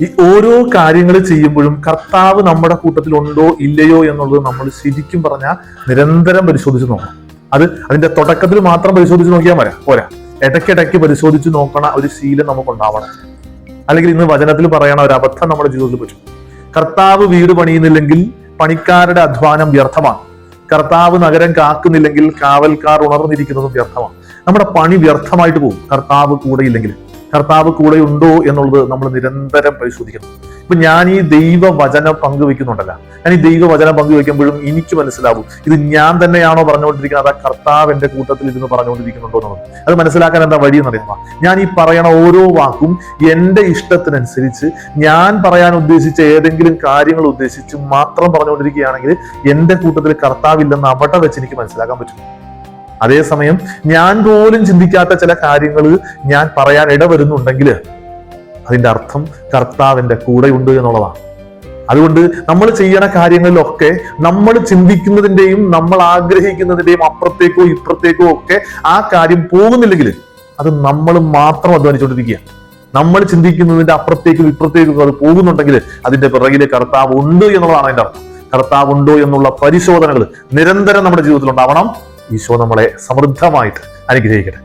ഈ ഓരോ കാര്യങ്ങൾ ചെയ്യുമ്പോഴും കർത്താവ് നമ്മുടെ കൂട്ടത്തിൽ ഉണ്ടോ ഇല്ലയോ എന്നുള്ളത് നമ്മൾ ശരിക്കും പറഞ്ഞാൽ നിരന്തരം പരിശോധിച്ച് നോക്കണം. അതിന്റെ തുടക്കത്തിൽ മാത്രം പരിശോധിച്ച് നോക്കിയാൽ പോരാ. ഇടയ്ക്കിടയ്ക്ക് പരിശോധിച്ച് നോക്കണ ഒരു ശീലം നമുക്ക് ഉണ്ടാവണം. അല്ലെങ്കിൽ ഇന്ന് വചനത്തിൽ പറയണ ഒരു അബദ്ധം നമ്മുടെ ജീവിതത്തിൽ പറ്റും. കർത്താവ് വീട് പണിയുന്നില്ലെങ്കിൽ പണിക്കാരുടെ അധ്വാനം വ്യർത്ഥമാണ്. കർത്താവ് നഗരം കാക്കുന്നില്ലെങ്കിൽ കാവൽക്കാർ ഉണർന്നിരിക്കുന്നതും വ്യർത്ഥമാണ്. നമ്മുടെ പണി വ്യർത്ഥമായിട്ട് പോകും കർത്താവ് കൂടെ ഇല്ലെങ്കിൽ. കർത്താവ് കൂടെ ഉണ്ടോ എന്നുള്ളത് നമ്മൾ നിരന്തരം പരിശോധിക്കണം. ഇപ്പൊ ഞാൻ ഈ ദൈവവചനം പങ്കുവെക്കുന്നുണ്ടല്ല, ഞാൻ ഈ ദൈവവചനം പങ്കുവെക്കുമ്പോഴും എനിക്ക് മനസ്സിലാവും ഇത് ഞാൻ തന്നെയാണോ പറഞ്ഞുകൊണ്ടിരിക്കുന്നത്, അതാ കർത്താവ് എന്റെ കൂട്ടത്തിൽ ഇരുന്ന് പറഞ്ഞുകൊണ്ടിരിക്കുന്നുണ്ടോ എന്നുള്ളത്. അത് മനസ്സിലാക്കാൻ എന്താ വഴി എന്നറിയാമോ? ഞാൻ ഈ പറയണ ഓരോ വാക്കും എന്റെ ഇഷ്ടത്തിനനുസരിച്ച് ഞാൻ പറയാൻ ഉദ്ദേശിച്ച ഏതെങ്കിലും കാര്യങ്ങൾ ഉദ്ദേശിച്ച് മാത്രം പറഞ്ഞുകൊണ്ടിരിക്കുകയാണെങ്കിൽ എന്റെ കൂട്ടത്തിൽ കർത്താവില്ലെന്ന് അവിടെ വെച്ച് എനിക്ക് മനസ്സിലാക്കാൻ പറ്റും. അതേസമയം ഞാൻ പോലും ചിന്തിക്കാത്ത ചില കാര്യങ്ങൾ ഞാൻ പറയാൻ ഇടവരുന്നുണ്ടെങ്കിൽ അതിന്റെ അർത്ഥം കർത്താവിന്റെ കൂടെയുണ്ട് എന്നുള്ളതാണ്. അതുകൊണ്ട് നമ്മൾ ചെയ്യണ കാര്യങ്ങളിലൊക്കെ നമ്മൾ ചിന്തിക്കുന്നതിന്റെയും നമ്മൾ ആഗ്രഹിക്കുന്നതിന്റെയും അപ്പുറത്തേക്കോ ഇപ്പുറത്തേക്കോ ഒക്കെ ആ കാര്യം പോകുന്നില്ലെങ്കിൽ അത് നമ്മൾ മാത്രം അധ്വാനിച്ചുകൊണ്ടിരിക്കുക. നമ്മൾ ചിന്തിക്കുന്നതിന്റെ അപ്പുറത്തേക്കും ഇപ്പുറത്തേക്കും അത് പോകുന്നുണ്ടെങ്കിൽ അതിന്റെ പിറകില് കർത്താവ് ഉണ്ട് എന്നുള്ളതാണ് അതിന്റെ അർത്ഥം. കർത്താവ് ഉണ്ടോ എന്നുള്ള പരിശോധനകൾ നിരന്തരം നമ്മുടെ ജീവിതത്തിൽ ഉണ്ടാവണം. ഈശോ നമ്മളെ സമൃദ്ധമായിട്ട് അനുഗ്രഹിക്കട്ടെ.